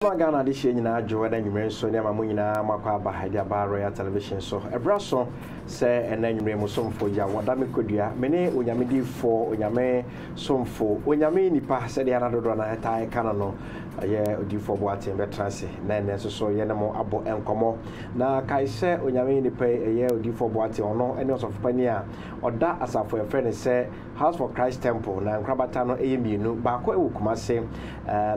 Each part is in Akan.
Ghana this year na adwo na nwumere so ne ma nyina makwa aba hade aba Royal Television so ebra so se ena nwumere mo somfo ya wada me kodua mene onyame di fo onyame somfo onyame nipa se de anadodo na eta kana no ye odi fo bo atem betrase na ene so ye ne mo abo enkomo na kai se onyame nipa ye odi fo bo atem ono ene so fani a oda asafo ye friend se House for Christ Temple na nkrabata no eyemienu ba ko ewo kumase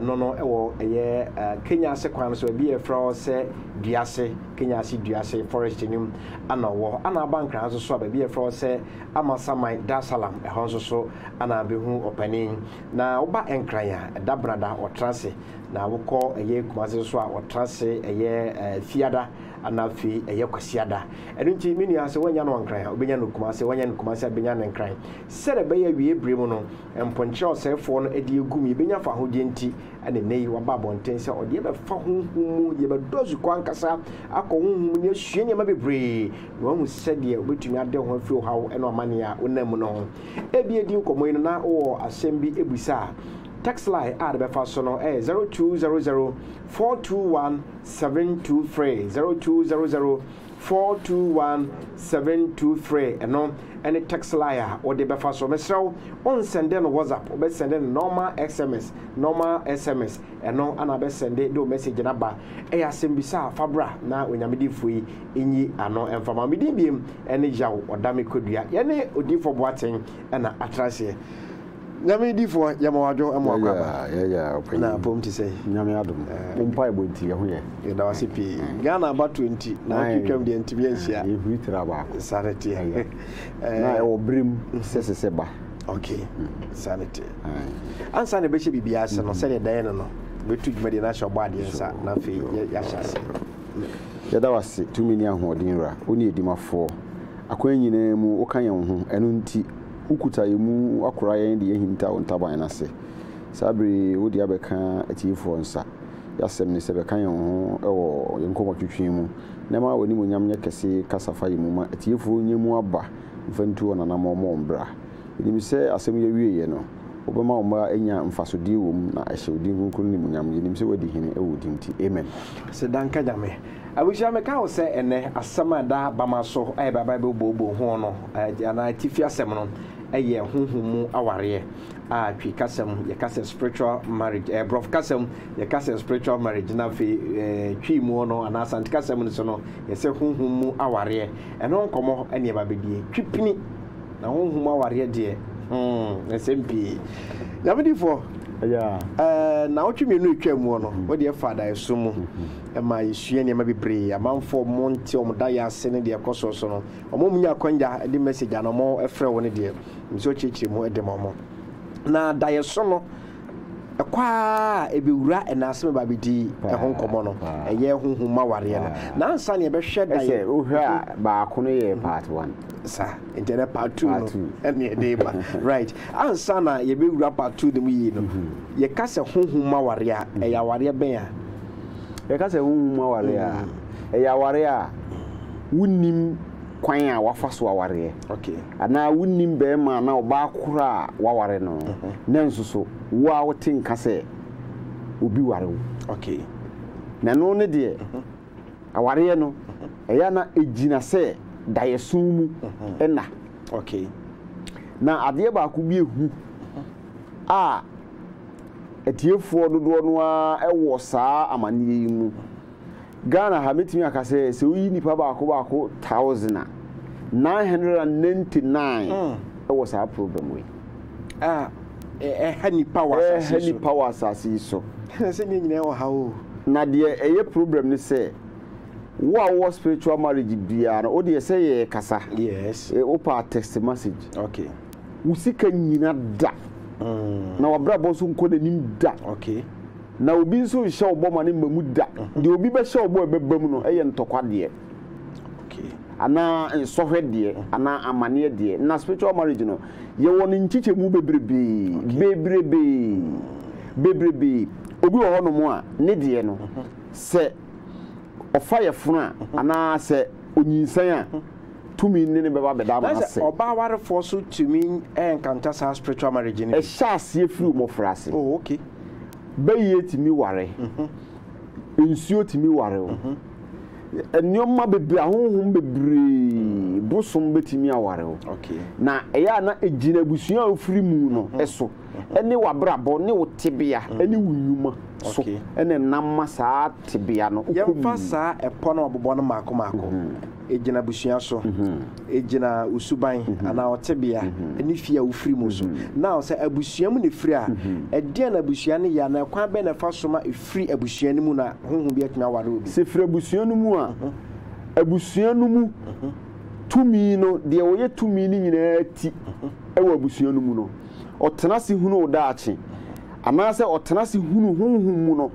no ewo ye Kenya se kwan so bi e fra se duase Kenya si duase forest nim ana wo ana bankra so ba bi e fra se amasamai dasalam e hon so ana behu opening na oba enkran ya da brada otrase na wokọ eye kumase so a otrase eye fiada ana fi eye kwasiada enunti minu ase wanya no nkran obenya no kumase wanya no kumase abenya no nkran sere be ya wie brem no emponche osefo no edi egumi benya fa ho genti ane nei waba bonten se ode be fa honhum ye be dozu kwankasa akọ honhum ne ahue ne ma bebre no hu sede obetumi ade ho afi hawo eno amane a onam no ebi edi nkomo ino na wo asem bi ebusa text line at the first no 0200 421 723 0200 421 723 eno any text line or the befa so mesraw on send no WhatsApp or be send normal SMS eno ana be send do message na ba e asem bisa fabra na onyamedi fui enyi ano emfama medi biem ene jaw odame kodua ye ne odifo boaten na atrase nyame difo yamawadwo amwakwa ya na pomti say nyame adom umpa ebonti ho ye da wasipi Ghana ba 20 na twitwam de ntibiansia e huitra ba sanity na e obrim sesese ba okay sanity ansa ne beche bibia se no se de dan no betu dwumade na hye obade nsa na fe ya hyase ya da wase tumi ni ahoden ra oni edimafo akwan mu okan ye ho eno nti ukuta yemu akora yen de yehinta ontaban na se sabri wodi abeka atifo nsa yasem ne se beka yen ho ewo yenkomo twetwe mu na ma woni munyam nya kese kasafa yemu ma atifo nyemu aba mfantu ona na mo mbra enim se asem ye wieye no obema omba enya mfasodi wom na ahye odi nkunkun ni munyam enim se wadi hene ewodi nti amen se danka jame abusha meka wo se ene asama da bama so ai baba be bobo ho no ana tifi asem no eye honhumu aware a twi kasem ye kasem spiritual marriage brof kasem ye kasem spiritual marriage na fe twi mu no ana asante kasem no so no ye se honhumu aware eno nkomo ene ba bedie twipini na honhumu aware de SMP yamedifo na otwi menu etwam no wo de fada esumu e ma yesue ne ma bebre amanfo monte omda ya ase ne de koso so no omomunya kwanja de message anomo efre wo ne de nso chichiri mu edemo na da yeso no ekwa ebewura enaseme ba bedi ehon komo no eye honhuma ware no na ansa ne be hwe da ye ohwa ba kono ye part 1 sa internet part 2 no ene de ba right ansa na ye bewura part 2 dem yi no ye kase honhuma ware a eya ware ben a ye kase honhuma ware a eya ware a wunim kwan a wafa so aware okay ana wunim be ma na oba kura waware no nanso so wo a wotin kase obi ware wo okay na no ne de aware no eya na ejina se dayesumu ena okay na ade ba ku bi ehu a etiefo dodo no a ewo saa amane yi mu Ghana ha metimi akase se uyi nipa ba ko 1999 was our problem we nipa wa asasi so se ni nyina wo ha o na de eye problem ni se wo spiritual marriage bia no o de se ye kasa yes o pa text message okay usika nyina da na wabra bo so nko nanim da okay na obi nso hye oboma ne mamu da de obi be hye obo ebebam no eye ntokwa de okay ana sohwe de ana amane de na spiritual marriage no ye woni nchiche mu bebrebe obi wo hono mu a ne de no se ofa ye funu ana se onyinsan a tumi ne beba beda ma se oba ware for so tumi encounter spiritual marriage ni e sha se free mo frase oh okay bayeti mi ware nsuo timi ware o nneoma bebre ahonhom bebre bosom betimi aware o na eya na ejina busua ofiri mu no eso ene wabrabo ne wotebea ene wunyuma so ene namma saa tebea no yemfa saa epo na obobo no mako ejina busua so ejina usuban ana otebea ene fia ofiri mu so now say abusua mu ne firi a ede na abusua ne ya na kwan be na fa so ma efiri abusua ne mu na honhom bi atuna ware obi se firi abusua no mu a abusua no mu tumi no de oye tumi ni nyina ti ewa abusua no mu no otenase hunu odaache anase otenase hunu honhom mu no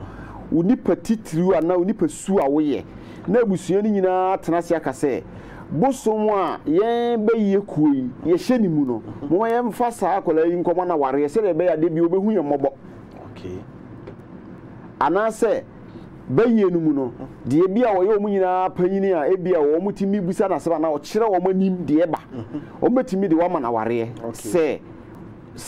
unipa titiriu ana unipa su awoye na abusua ni nyina tenase akase bosom a yen beye kuyi ye hyeni mu no mo yen fa saa akola yi nkomo na ware se le be ya de bi obehu ye mobo anase beye no mu no de bia wo ye omu nyina panyini a ebia wo mutimi busa na seba na o kire wo manim de eba o metimi de wo ma na ware se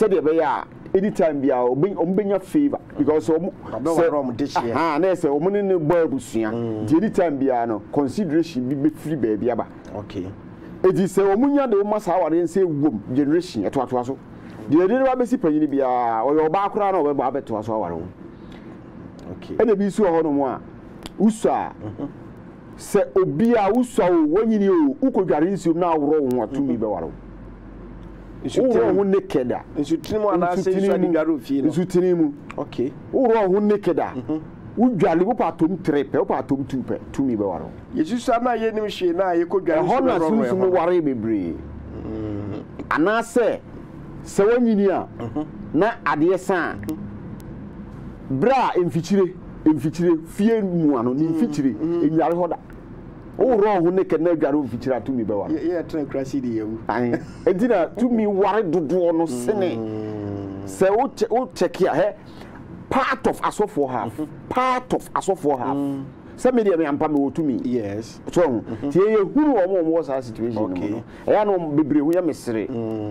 de be ya anytime bia o benya favor because o na say o mu ne boy busua de anytime bia no consideration bi be free baby aba edi say o mu nya de o ma sa ware nse wom generation eto so de de ba be si panyini bia o yo ba akura na o be ba beto so ware wo ene bi su ho no mu a usa se obi a usa o wanyini o ukodware nsium na awro wo atumi be ware wo uro nekeda nsutinimu anase nsani garo fie no nsutinimu uro nekeda udwale bo patom trepe bo patom tupe tumi be waro yesusu na ye nim hwe na ye kodwale so be waro so ware bebre anase se wanyini a na ade san bra emfichire fie mu ano ni mfichire enyare hoda uro nekeda na dware mfichire atumi be waro ye tran krasi de yewu edina tumi ware dodo no sene se o check here part of asofo half se me dey me ampa me otumi yes so tie ye huru omo sa situation no eya no bebre hu ya mesere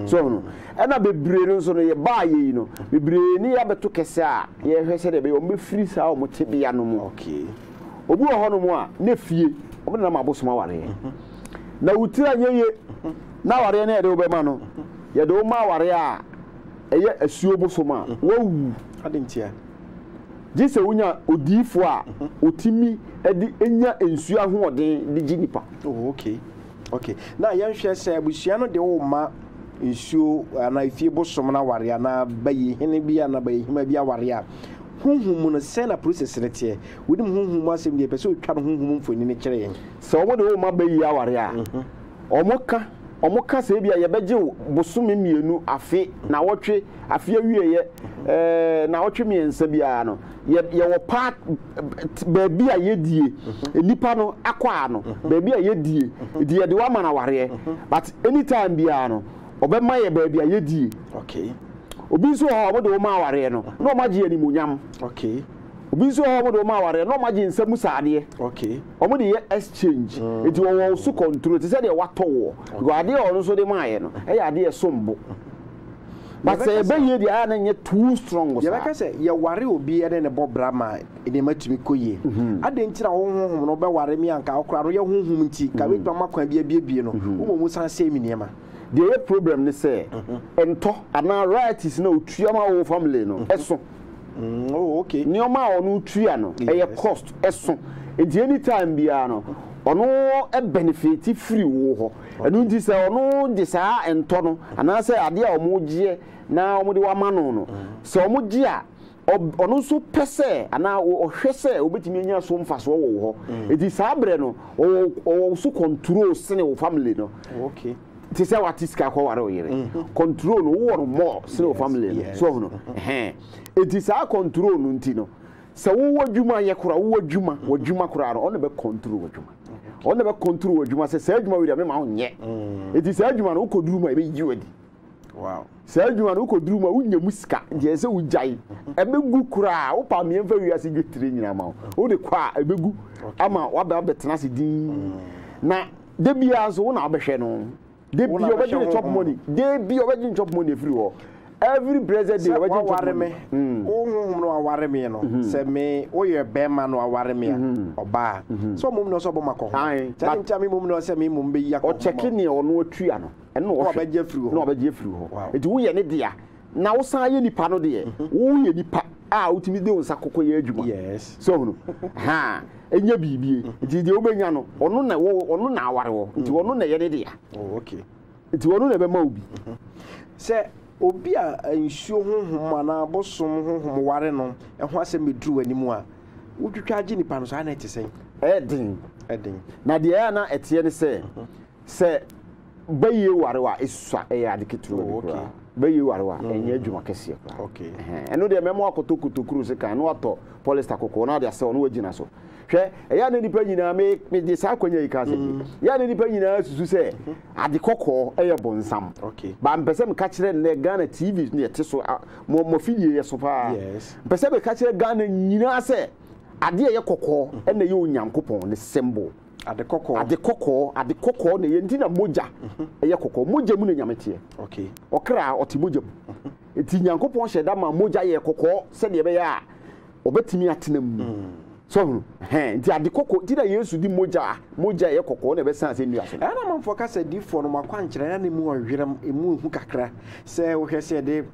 so no ena bebre no so no ye ba ye no bebre ni ya beto kese a ye hwese de be o me free sa o mo tebia no mo obu ho no mo a na fie o na ma bosoma ware na wutira nyeye na ware na ye de obema no ye de o ma ware a eye asuo bosoma wawu adentia jise wunya odifo a otimi edi enya ensuo ahoden de ginipa okay na yan hwe se abusua no de wo ma ensuo na ifie bosom na ware na baye hene bia na baye hima bia ware a honhum no se na process ne tie wodim honhum asem de pese otwa no honhum mfoni ne kire yen se wo de wo ma baye aware a omoka se bia ye beje bosome mienu afe na wotwe afe awieye na wotwe miensa bia no ye wo part baabi a yedie nipa no akwa no baabi a yedie die de wa ma na ware but anytime bia no obema ye baabi a yedie obi so ho obo de wo ma ware no na o magie ni monyam obi so ho obo de wo ma ware no o magie nsamu saade omo de ye exchange eti wo so control ti se de wato wo go ade o so de maaye no e ya de sombo but say be ye dia na nye too strong so ya ka say ye ware obi ene ne bobra ma ene matumi koye ade ntira honhom no be ware mi anka okra ro ye honhom nti ka we dwa makwan bia no wo mo san say mi niema the problem ne say ento ana rights na otuama wo family no eso okay nioma onu tua no eye cost eso enti anytime bia no ono e benefit free wo ho enu nti se ono de saa ento no ana se ade a omo gie na omo de wa ma no se omo gie a ono so pese ana ohwese obetimi anya so mfaso wo ho enti saa bre no o so control sene wo family no ti se watiska kwa ware oyire control no wo more sene wo family so no enti saa control no nti no se wo wadwuma ye kora wo wadwuma kora no ono be control wadwuma ono be control wadwuma se adwuma wi me ma onye enti se adwuma no ukoduru ma be yi wadi wow se adwuma no ukoduru ma unya musika je se ujai ebegu kora wo pa me mfa wi ase gitire nyina ma wo de kwa ebegu ama waba betena se din na de bia so wo na obehwe no de bia obegye chop money de bia obegye chop money free wo every blessed day wa ware me honhom no aware me no se me o ye bema no aware me oba so mum no so bo makọ ho tell me mum no se me mum be yakọ o check ni ono atua no eno wo ba je firi ho no ba je firi ho enti wo ye ne dia na wo san ye nipa no de wo ye nipa utimi de unsa kokọ ye adwuma yes so no ha enya bibie enti de obenya no ono na aware wo enti ono na ye ne dia okay enti ono na be ma obi se obi a nsuo honhom ana bosom honhom ware no ho asem medru animu a wotwitwa agi nipa no so ana etesen edin na de ya na etie ne se baye ware wa esua adiketuru okay baye ware wa enya adwuma kese kwa okay eno de memo akotokotokuru se kan no ato polyester kokọ na de ase ono wagina so hwe eya na nipa nyina me de sa kwanya yika se ya na nipa nyina susu se adikọkọ eye bonsam okay ba mpese me ka kire ne Ghana TV ne yete so mo fidie ye so pa yes mpese me ka kire Ghana nyina se ade ye kokọ ene ye onyankopon ne symbol adekọkọ na ye ntina moja eye kokọ moja mu na nyamete okay okra oti moja eti nyankopon hyeda ma moja ye kokọ se de be ya obetimi atenam so nti adekọkọ ti da Yesu di moja ye kokọ na be san se nua so ana manfo ka se di fo no makwa nkyere na mu onwerem emu hu kakra se wo hwe se de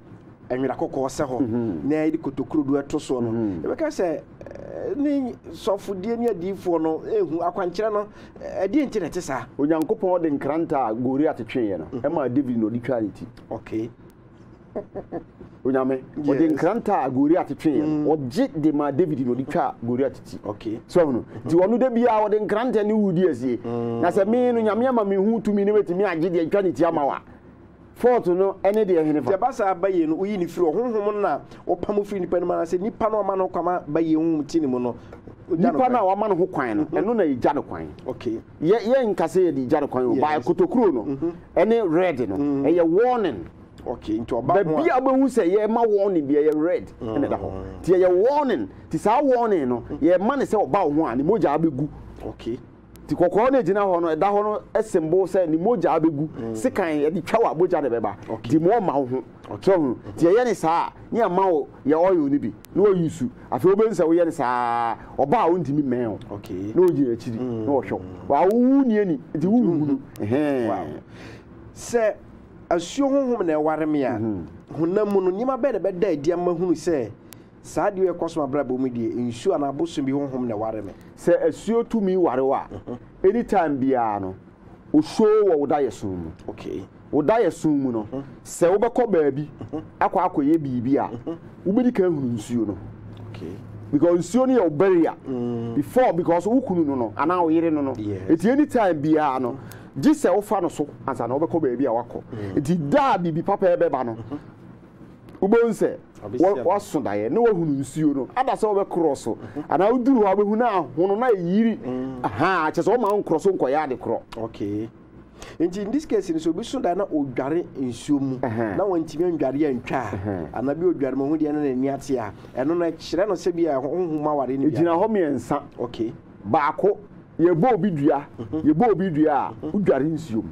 enwira kokọ se ho na edi kotokuro do eto so no e be ka se ni sofudie ni adifo no ehu akwankyere no edi nkyere te sa onyankopon de nkranta gori atetwe no e ma David no di quality okay onyame odi nkranta gori atetwe oje de ma David no di twa gori ateti okay so no di wonu de bia odi nkranta ni wudi asie na se me no nyame ama me hu tumi ne betimi age de twa ne ti amawa foto no ene de ehene fa basa baye no uyi ni firi honhom na opam firi nipa no ma se nipa no ma no kwama baye hu tini mu no nipa na wa ma no ho kwan no eno na ija no kwan okay ye nkase ye di ija no kwan ba kotokuro no ene red no eye warning okay into oba ho bia abehu se ye ma warning bia ye red ene da ho ti ye warning ti sa warning no ye ma ne se oba ho a ni moja abegu okay ti kokọ na ejina ho no eda ho no esembo se ni moja abegu sikan ye di twa wa moja de beba di mo ma ho so ti ye ne sa ni ama wo ye oyo ni bi na o yusu afi obensa wo ye ne sa oba wo ntimi men okay na o ji akiri na o hwo wa wu ni ani ti wu wu wow se asuo honhom na eware me a honamu no nyima be de be da adi ama hunu se saa de ekosoma brabo mu die nsuo na abosom bi honhom na ware me se asuo tumi ware wa anytime bia no o show wo da yeso mu okay wo da yeso mu no se wo be ko baabi akoye bibi a wo be di kan hunu nsuo no okay because nsuo no ye barrier before because wo kunu no ana wo yire no eti anytime bia no gise wo fa no so ansa na wo be ko baabi a wako eti da bibi papa ebe ba no ubonse wa so daye no wahunu nsuo no ada se wo be cross ana uduru wa behunu ahono na yiri aha che so ma nkro so nkoya de kro okay in this case ni so bi so da na odware nsuo mu na wantimi andware antwa ana bi odware mo hu de na ni ate a eno na kire no se bi a honhuma ware ni bia ejina ho miensa okay baako ye bo obi dua a udware nsuo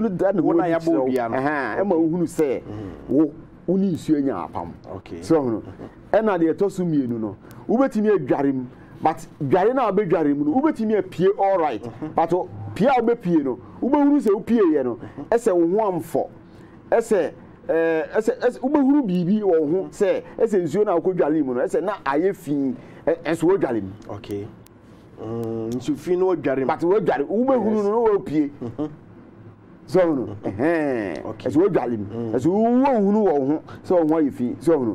no da na wo na ya bo obi a no e ma uhunu se wo uni nsuo nya apam okay so no ena de etosu mienu no ubetimi adwarem but dware na obedwarem no ubetimi apie all right but pia obepie no ubehuru se upie ye no ese wo ho amfo ese ubehuru bibi wo ho se ese nsuo na akodware mu no ese na ayefi enso wo dware mu okay nsuo fi no dware but wo dware ubehuru no wo pie so no okay as we dwalim as we hunu wo ho so ho ayefi so no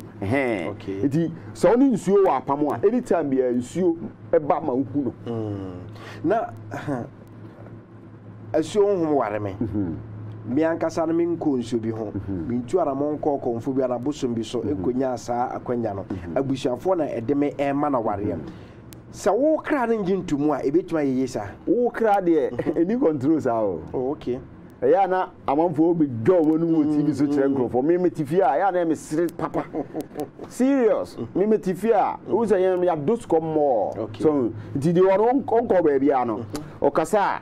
okay eti so ni nsuo wa apamo a anytime bia nsuo eba ma hu no na asuo honhom ware me mi ankasa na min ko nsuo bi ho min tu ara mon ko konfo bi ara bosom bi so enkonya asa akwanya no abusuafo na edeme ema na ware sa wo kra na njintumu a ebetuma yeyesa wo kra de any control sa o okay ya na amanfo obi do wonu mo TV so kire nkrofo me tifi a ya na me sire papa serious me tifi a wo say ya dos come more so did you want onko ba bia no okasa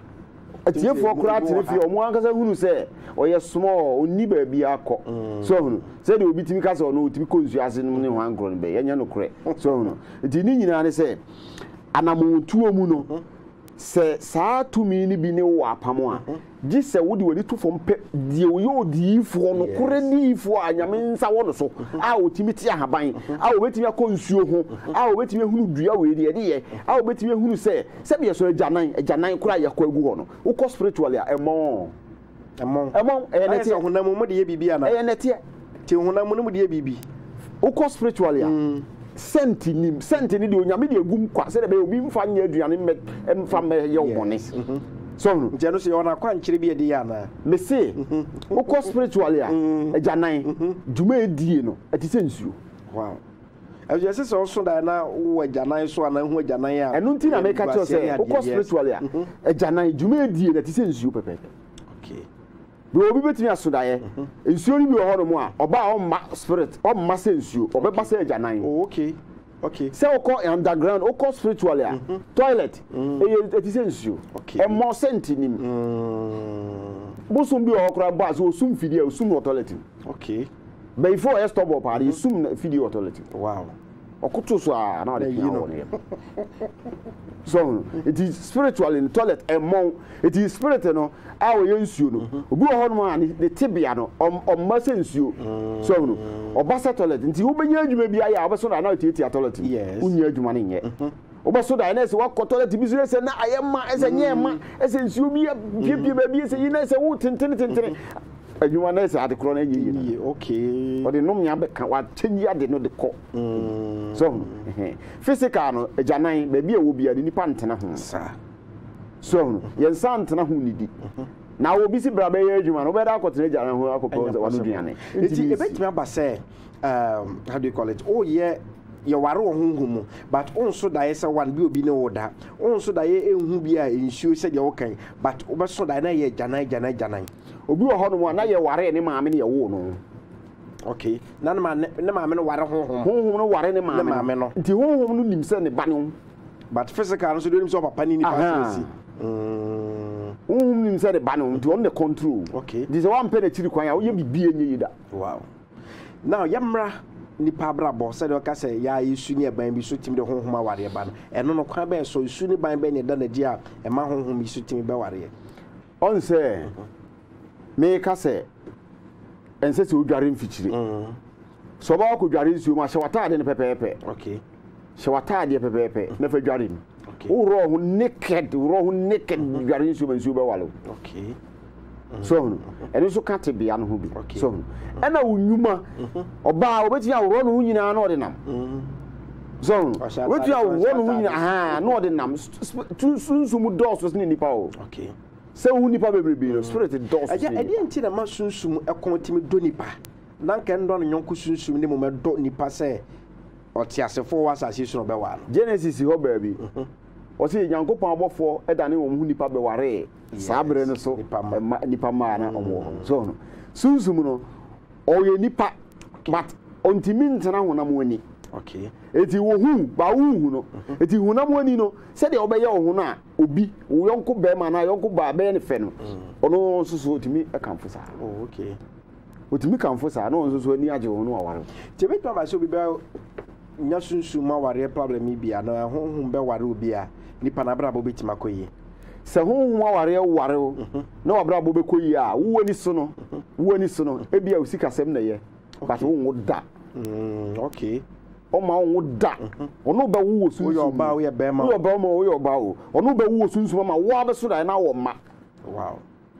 atiefo kura tenefi omo ankasa hunu se oye small onni ba bi akọ so hunu se de obi timi kasa ono otimi konsu ase ne ho ankro ne be yenya no kure so hunu nti ni nyina ne se anamontuo mu no se saa tumi ni bi ne wo apamo a gi se wo de wani to fom pe die wo yo diifo no kure ni ifo anyame nsa wo no so a otimi ti ahaban a obetimi akonsuo ho a obetimi hunu dua we de ye a obetimi hunu se be so ajanan kura yakọ agu ho no wo ko spiritually a emon nete honam mu de ye bibia na nete ti honam mu de ye bibi wo ko spiritually a senti ni de onyame de egum kwa se de be obi mfa nya aduane mfa me ye woni so no je no se yo na kwa nkyere bi de ya na me se wo ko spiritually a ajanan djuma edie no ati se nsuo wow ajo se so so da na wo ajanan so ana hu ajanan a enu nti na me ka cho se wo ko spiritually a ajanan djuma edie na ati se nsuo pepe okay bi obi betimi asodaye nsuo ni bi ho no mu a oba o ma spirit o ma se nsuo obeba se ajanan okay se o ko underground o ko spiritually a toilet eti se nsuo e mo sentinim bosum bi o kora ba so sum fidi o sum toilet okay before e stop up ari sum fidi o toilet wow okoto so a na de you so it is spiritual in toilet e mo it is spirit no a o ye nsuo no obi ho no a ne tibia no o ma se nsuo so no obasa toilet nti wo benya adwuma bi aya obeso na o tietia toilet unya adwuma ne nye obeso da na se wa toilet bi so se na ayema ese nyema ese nsuo bi pie ba bi ese yina ese wo tentene adwuma na ese ade kro na ye okay o de nom nya be ka wa chenyi ade no de ko so physical no ajanan ba bi a wo bia ni nipa ntena ho sa so ye nsa ntena ho ni di na wo bi si bra be ye adwuma no be da akotena ajanan ho akopɔ so wanu duane enti ebetimi aba se how do you call it oh yeah you ware wo honhum but onso da yesa wan bi obi ne woda onso da ye enhu bi a ensuo se de wo kan but obeso da na ye janan obi wo ho no na ye ware ne maame ne ye wo no okay na ne maame no ware honhum no ware ne maame no nti honhum no nim se ne ba no but physical no so do nim so papa ni pass nim se ne ba no nti on the control okay this one pen na chiri kwan ya wo ye bibie nye yida wow now yamra nipa brabo se de ka se ya yesu ni ban bi so tim de honhom aware ba no eno no kwa be so yesu ni ban be ne da na di a e ma honhom yesu tim be ware on se me ka se ense se odware mfichire so ba ko dware nsuo ma hye ne pepepe okay hye de pepepe na fa dware ni wo ro ho naked dware nsuo ma nsuo be wale okay so eno so ka te bia no ho bi so ena wunwuma oba obeti ya wo no nyina na ode nam so wetu ya wo no nyina na ode nam sunsumu dos ni nipa o okay se wu nipa bebrebe no spirit dos aja edi enti na ma sunsum ekontimi do nipa na nka ndo no nyonko sunsum ni mo me do nipa se otiasefo wasase su no be wa Genesis ho ba bi o se Nyankopon abofo edane wo mu nipa be ware sabre no so nipa ma na omo so no sunsum no o ye nipa but ontimi ntena honam wani okay eti wo hu ba hu no eti honam wani no se de obeye wo hu na obi wo yonko be ma na yonko ba be ne fe no ono susu otimi akamfo sa oh okay otimi kamfo sa no susu ani age wo no ware ti be to ba so bi be nya sunsu ma ware problem bi ana honhum be ware obi a nipa na bra bo betima koyi se honhum ware na wabra bo be koyi a wo ani so no e bia usika sem na ye but wo da okay o ma wo da ono be wo sunsu wo ba wo ye be ma wo ba mo wo ba wo ono be wo sunsu ma wo abeso da na wo ma wow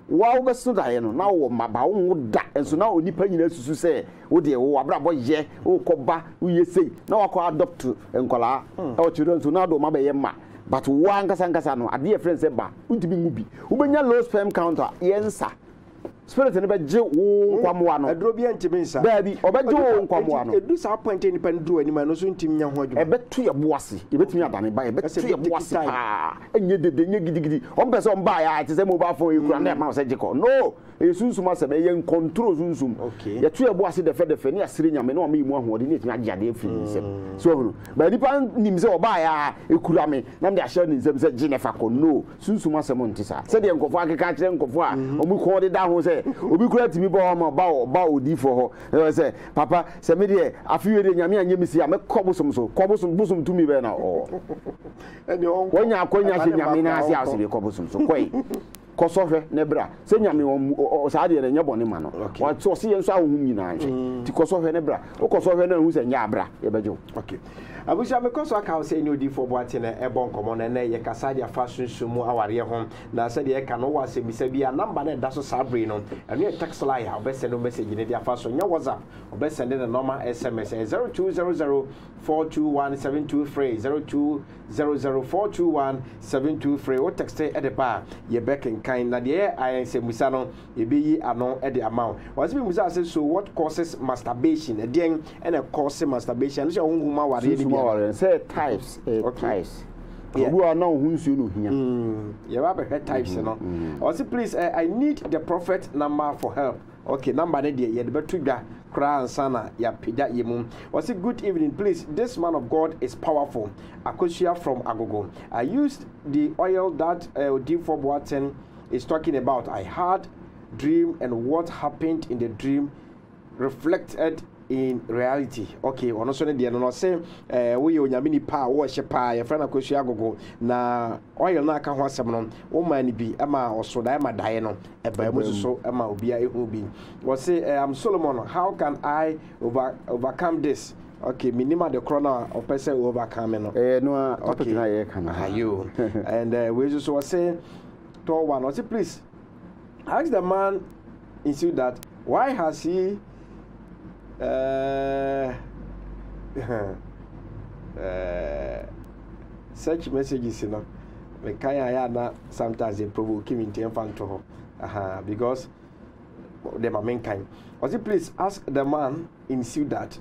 wo abeso da ye no na wo ma ba wo da enso na onipa nyina susu se wo de wo abra bo ye wo koba wo ye sei na wa ko adopt enkola e o chiro enso na do ma be ye ma but wo ankasa no ade ye friend se ba untimi ngubi wo benya low sperm count yensa spirit ne be je wo nkwamwa no aduro bi ntimi nsa baabi obeje wo nkwamwa no edu sa point ni pan duro ani ma no so ntimi nya ho adwo ebetu ye boase ebetumi adane ba ebetu ye boase enye dede nye gidigidi ompese omba ya ati se mobile phone ekura na ma se jiko no esunsum asebe ye control sunsum ye tu ye boase de fe ne asire nyame na o ma imu ahode ne etumi agade afiri nsem so hono ba nipa nim se oba ya ekura me na me ahye ne nsem se ginefa ko no sunsum asem ntisa se de nkofo akeka kire nkofo a omu ko de da ho se obi kura timi ba ma ba odi fo ho se papa se me de afiwe de nyame anye misi a me kobosom so bosom tumi be na o eni on wonya akonya hye nyame na ase ase be kobosom so koi kosohwe ne bra se nyame o sa de nya bone ma no wa so se yenso ahum nyina hwe ti kosohwe ne bra o kosohwe na hu se nya bra ye bejo okay abusha me koso aka say ni odi for boate na ebon komo na ye kasa dia fa sunsumu aware ho na se de ka no wa se bisa bia number na da so sabre no enu text line ya obese no message ni dia fa so nya WhatsApp obese send the normal SMS 0200421723 0200421723 o text e de ba ye back in kind na de I say musa no ye be yi ano e de amount was be musa say so what causes masturbation e den e na cause masturbation so honhuma ware say types types who are now who you here you have a types no also please I need the prophet number for help okay number there you better da kra ansana ya pida yemu also good evening please this man of God is powerful Akosia from Agogo I used the oil that D4 Boaten is talking about I had dream and what happened in the dream reflected in reality okay ono so ne de no say we ye onyame ni pa wo hye pa ye fra na Akosia Agogo na oil na aka ho asem no wo man bi ama oso da ma dae no e ba mu so ama obia ehu bi wo say I'm Solomon how can I overcome this okay minima the corona or person overcome no no topic na ye kan ayo and we just was say to one or say please ask the man into that why has he such messages you know me kaya na sometimes they provoke me in front to her because they are mankind was it please ask the man in that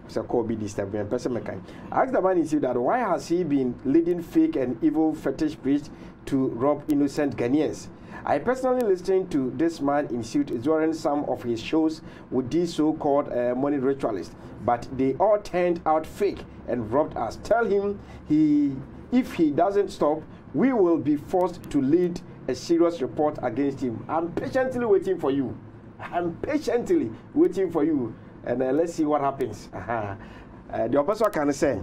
so could be disturbing person mankind ask the man in that why has he been leading fake and evil fetish priests to rob innocent Ghanaians. I personally listened to this man in suit during some of his shows with these so-called money ritualists, but they all turned out fake and robbed us. Tell him if he doesn't stop, we will be forced to lead a serious report against him. I'm patiently waiting for you. And let's see what happens. The opposite can say,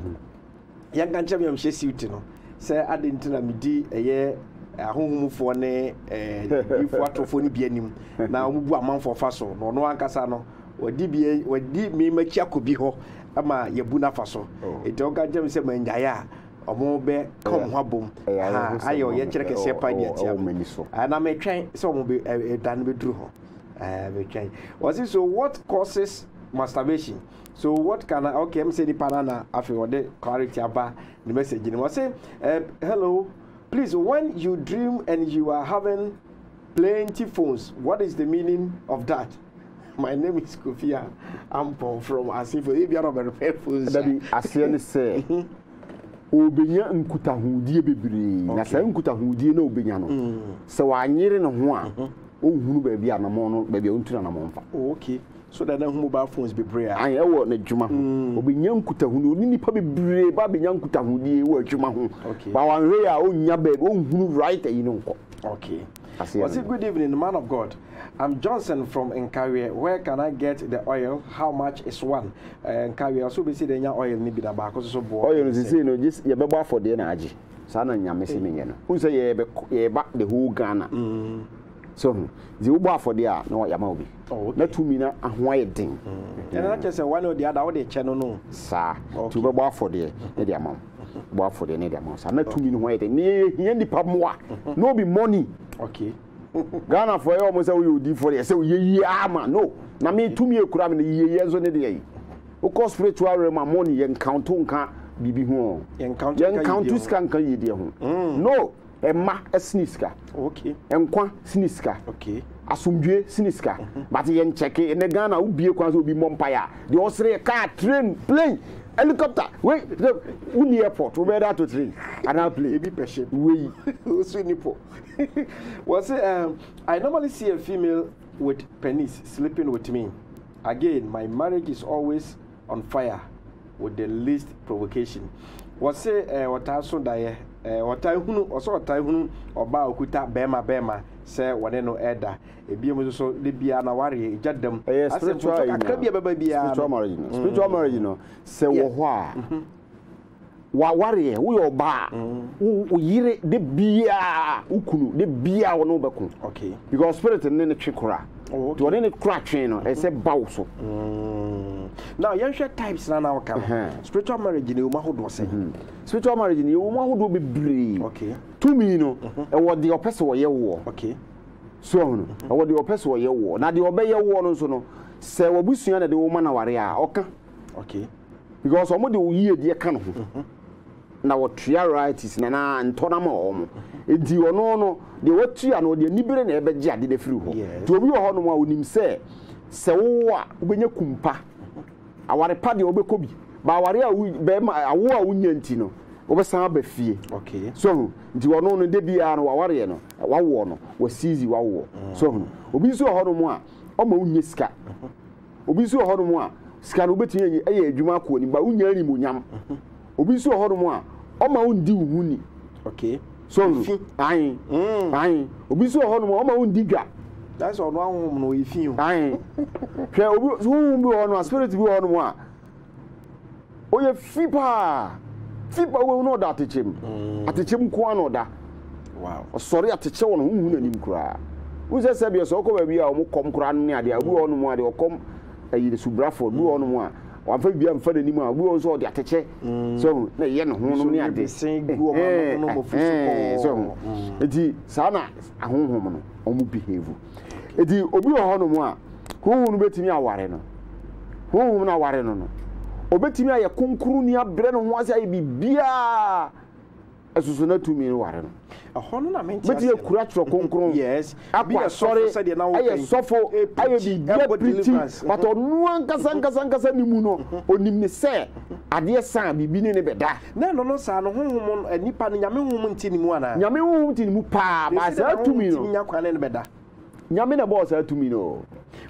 young can tell me I'm suit, you know. Say I didn't tell me a year. Ahumufo ne ifo atofo ni bianim na omubu amanfo faso no no ankasa no wadi me machi akobi ho ama yebu na faso eto ga jem se manjaya omo be kom ho abom ayo ye kire kese pa ni atia na me twen se omo be dan be duru ho me twen was it so what causes masturbation so what can I okay am say the panana afi wode clarity aba the message ni mo say hello. Please, when you dream and you are having plenty phones, what is the meaning of that? My name is Kofia Ampo from Asifo. If you are not very phones, that be Asian say. Obenya nkutahudie bebree. Na say nkutahudie na obenya no. So wanyere no ho a, ohunu ba bia na mo no ba bia ontura na mo mfa. Okay. So that mobile phones bebree. An ewo na dwuma ho. Obenya nkutahunu ni nipa bebree ba benya nkutahudie wo adwuma ho. Ba wanhwe a onya ba ohunu right you know. Okay. Was it good evening, man of God? I'm Johnson from Nkawie. Where can I get the oil? How much is one? Nkawie also be say the oil ni bi da ba so bo. Oil is say no just ye beba for the na agi. Sa na nyame se menye no. Hu say ye ba the whole Ghana. So the ubo for there no ya ma obi. Na to me na ahoye den. And na say one or the other the channel no. Sa to be bo for there na the amount. Bo for there na the amount. Sa na to me no hoye den. Ni here nipa moa. No be money. Okay. Ghana for you almost say you di for there say ye ama no. Na me to me ekura me ye so ne dey. O cost spiritual realm money ye count nka bibi ho. Ye count scan kan ye dey ho. No. Emma sniska. Okay. Enkwa sniska. Okay. asomdwe siniska but yen check in the Ghana ubie kwanza obi mompaya the osre car train plane helicopter wait uni airport we better to train and I play be patient we nipo was I normally see a female with penis sleeping with me. Again, my marriage is always on fire with the least provocation. Was say what I saw that what I hunu or so hunu oba okuta bema say one no elder e bi mo so le bia na ware jadam spiritual marriage no say wo ho a wa ware wo yo ba wo yire de bia ukunu de bia wo no beku okay because spirit ne twekora to one ne kra twen no e say bawo so now you share types na waka spiritual marriage ni o ma hodo say spiritual marriage ni o ma hodo bebre okay to me no e wo de opese wo ye wo okay so no e wo de opese wo ye wo na de obe ye wo no so no se wo busua na de wo ma na ware a oka okay because omo de wo yie de ka no ho na wo tria rights na ntona ma omo enti ono no de watua no de nibere na ebeje ade de firi ho to obi wo ho no ma onim se wo a ubenya kumpa aware pa de obekobi ba aware a be ma awo a unya nti no obesan ba fie okay so nti wono no de bia no aware no wawo no wasizi wawo so obi so ho no mu a o ma unya sika obi so ho no mu a sika no betun eye adwuma ko ni ba unya ni munyam obi so ho no mu a o ma undi uhuni okay so ayin obi so ho no mu o ma undi dwa that's all one no ifi o ayin hwe obi hu bi ho no spirit bi ho no mu a oye fipa we no da atechem ko an oda wow sorry ateche won hu nanim kura wo se se bi so ko ba bi a o kom kura no ne ade abu ho no mu ade o kom ayi de Subraford bu ho no mu a wa fa bi am fa nanim a bu ho so de ateche so na ye no hu no ne ade gu o ma no mo fusu so edi sana ahonhom no o mu behave edi obi ho no mu a hu no betimi aware no hu no aware no obetimi aye konkuru ni abre no ho ase aye bibia asusu na tumi no ware no ahono na menti beti ekura tro konkuru yes akwa sorry aye sofo aye bibia preaching but onu ankasa ni mu no onim ne se ade san bibi ne beda na no sa no honhom nipa no nyame honhom nti ni mu ana nyame honhom nti ni mu pa ba sa tumi no nya kwane ne beda nyame na boss atumi no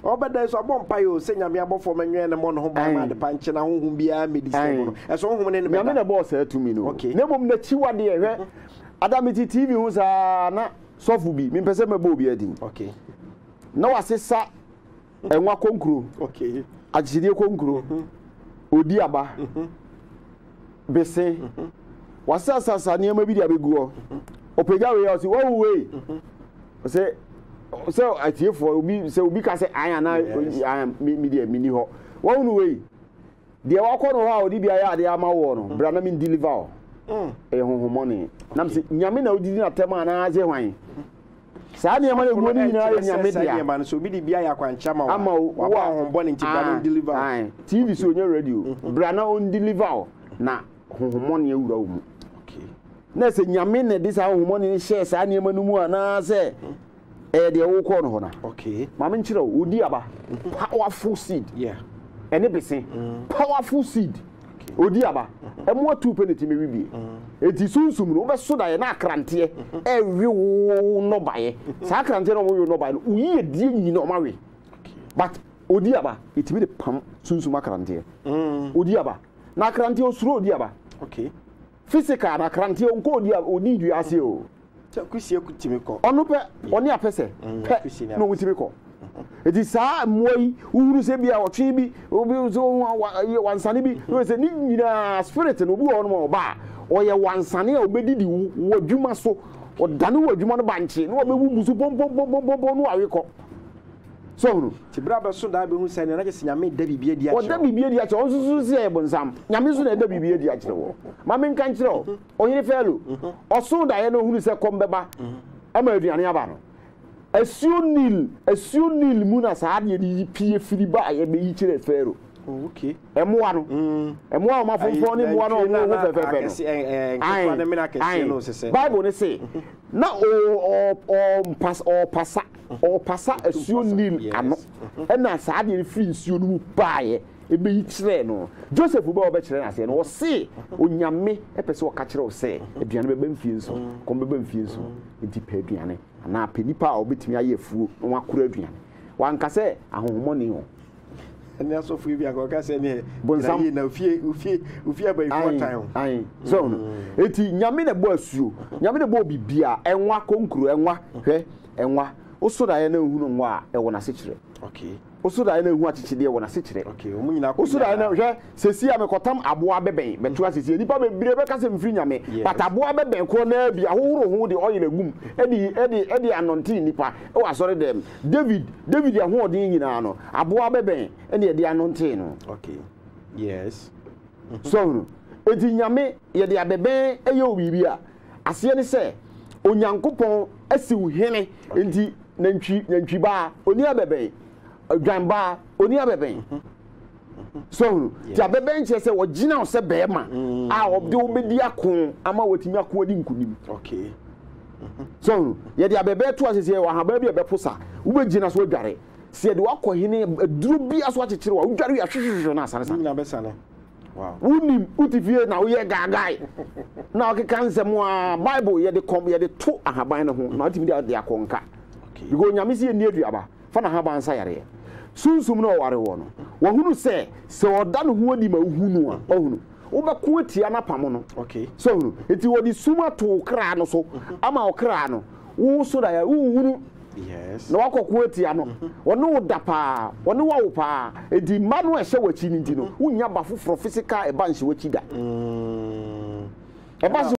obeda so abompa yo se nyame abofo manwe ne mo no ho ba ma de panche na honhom bia medicine no eso honhom ne beda nyame na boss atumi no ne mom na chiwade ehwe adamiti tv hu sa na sofu bi mi pese mebo obi adin okay na wasesa enwa konkuro okay agire konkuro odi aba bese wasasa ne ma bi dia beguo opega we o si wo we so atie for obi se obi ka se anya na media mini ho wo nu we de wakọ no ha odi bia ya de ama wo no bra na min deliver o honhomoni nam se nyame na odi na tema na aje hwan saa ne ma na guo ni nyina ya nyame dia saa ne ma no so bi di bia ya kwancha ma wa honhomoni nti bra na deliver tv so onye radio bra na on deliver o na honhomoni ewura wo mu okay na se nyame na de saa honhomoni ni share saa ne ma no mu ana se de wo ko no ho na okay mama nchira odi aba powerful seed yeah ene bese powerful seed odi aba emo atu penity me bibi eti sunsum no be so da ye na akrante ewe wo no baye sa akrante no wo no baye uyi edie nyi no ma we but odi aba etimi de pam sunsum akrante odi aba na akrante osuro odi aba okay physical na akrante onko odi aba oni du ase o kusie kutimi ko onu pe oni apese pe no wutimi ko eti saa moi uhuru se bia otwe bi obi so wansane bi no se ni nyina spirit no obi ono mo ba oye wansane a obedidi wadwuma so odane wadwuma no banche no obewu musu pom no aweko so no ti bra ba so da be hu sane na je nyame da bibia di a o da bibia di a che onsusu se e bonsam nyame so na da bibia di a che wo ma men kan kire o oyire felo o so da ye no hunu se kombeba ama aduane aba no Asunil muna saadi di pie firiba ye be yikire fero okay emoa no emoa ma fonfon ni moa no wo fefefe no Bible ne say na o pasa o pasa asuo nil ano na saa de free nsuo no mu baaye ebe yi kire no Joseph ba obekire na se no wo se onyame epese wo ka kire wo se aduane beba mfie nso kom beba mfie nso enti pa aduane ana pa nipa a obetimi aye afuo no wakura aduane wanka se ahonhomoni ho ene so fu bi akoka se ne bonsam na ufie ba ifo time ai so no enti nyame na bo asuo nyame na bo bibia enwa konkuru enwa hwe enwa osoda ye na ehunu nwa a ewo na se kire okay osoda na ehu achichide wo na se kire okay o munyina ko osoda na hwe sesi a mekotam aboa beben betu asesi nipa bebre be ka se mfiri nyame but aboa beben ko na bi ahohoro ho de oil agum edi anonti nipa e wa sori dem David ya ho odin nyina no aboa beben ene edi anonti no okay yes so no edi nyame ye de abeben eye obibi a ase ne se onyankopon asiw hene enti nantwi ba oni abeben Gamba oni abeben so ti abeben nche se wo gina o se bema a obde obedi akon ama wotimi akon odi nkunim okay so ye di abeben to asese wa haba bi ebeposa wo be gina so adware se de wakọ hene duru bi aso akekere wa udware ya hwehwehwe na asane sa na besa ne wow unim utifie na wo ye gagai na okeka nsem a Bible ye de to ahaban ne ho na otimi de akonka okay because nyame se ni aduaba fa na haban sa yare sunsum na oware wo no wo hunu se oda no ho adi ma hunu a ohunu wo be ko atia na pam no okay so hunu eti wo di suma to kra no so ama okra no wo so da ya wo hunu yes na wakoko atia no wonu wo da pa wonu wo pa edi manu ehye wachi ni ndi no wo nya ba foforo physical e ba nhye wachi da